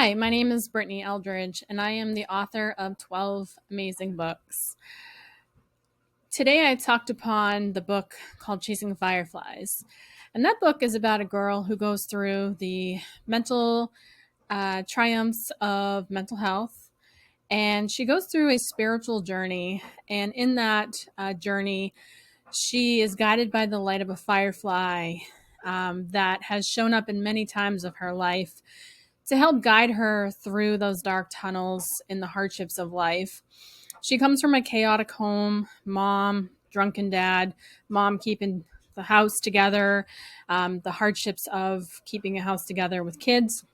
Hi, my name is Brittany Eldridge, and I am the author of 12 amazing books. Today I talked upon the book called Chasing Fireflies. And that book is about a girl who goes through the mental triumphs of mental health. And she goes through a spiritual journey. And in that journey, she is guided by the light of a firefly that has shown up in many times of her life to help guide her through those dark tunnels in the hardships of life. She comes from a chaotic home, mom, drunken dad, mom keeping the house together, the hardships of keeping a house together with kids.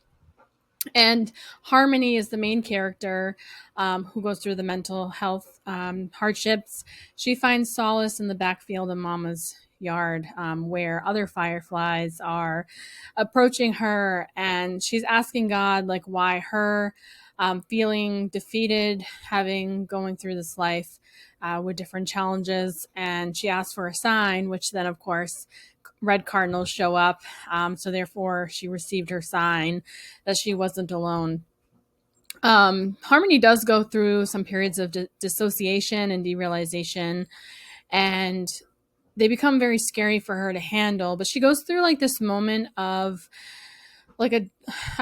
And Harmony is the main character who goes through the mental health hardships. She finds solace in the backfield of Mama's yard where other fireflies are approaching her, and she's asking God, like, why her, feeling defeated, having going through this life with different challenges. And she asks for a sign, which then, of course, red cardinals show up. So therefore, she received her sign that she wasn't alone. Harmony does go through some periods of dissociation and derealization, and they become very scary for her to handle. But she goes through like this moment of I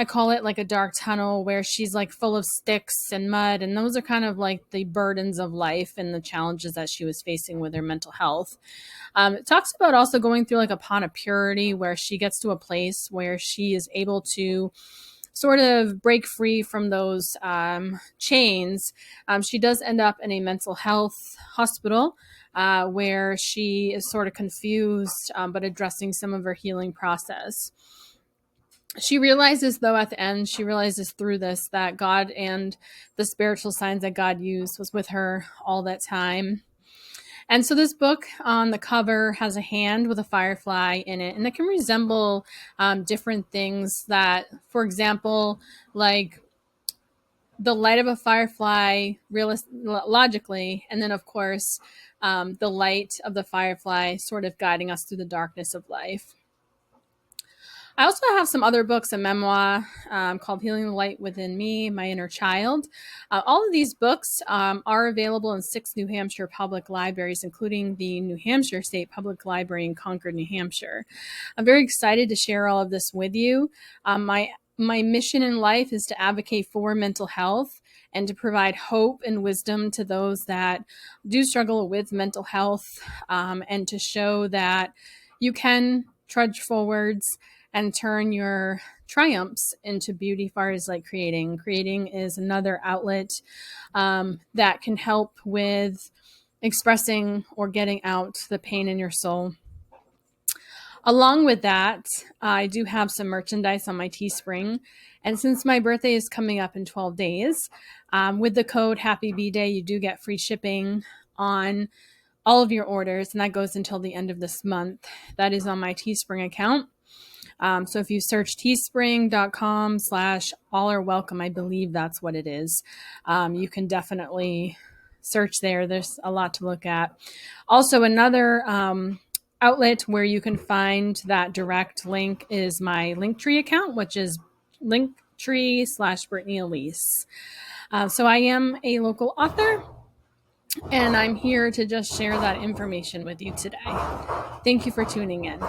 call it like a dark tunnel where she's like full of sticks and mud. And those are kind of like the burdens of life and the challenges that she was facing with her mental health. It talks about also going through like a pond of purity where she gets to a place where she is able to sort of break free from those chains. She does end up in a mental health hospital where she is sort of confused, but addressing some of her healing process. She realizes, though, at the end, she realizes through this that God and the spiritual signs that God used was with her all that time. And so this book on the cover has a hand with a firefly in it, and it can resemble different things that, for example, like the light of a firefly logically, and then, of course, the light of the firefly sort of guiding us through the darkness of life. I also have some other books, a memoir called Healing the Light Within Me, My Inner Child. All of these books are available in 6 New Hampshire public libraries, including the New Hampshire State Public Library in Concord, New Hampshire. I'm very excited to share all of this with you. My mission in life is to advocate for mental health and to provide hope and wisdom to those that do struggle with mental health, and to show that you can trudge forwards and turn your triumphs into beauty far as like creating. Creating is another outlet that can help with expressing or getting out the pain in your soul. Along with that, I do have some merchandise on my Teespring. And since my birthday is coming up in 12 days, with the code Happy B-Day, you do get free shipping on all of your orders. And that goes until the end of this month. That is on my Teespring account. So if you search teespring.com/allareWelcome, I believe that's what it is. You can definitely search there. There's a lot to look at. Also, another outlet where you can find that direct link is my LinkTree account, which is linktr.ee/brittanyalyce. So I am a local author, and I'm here to just share that information with you today. Thank you for tuning in.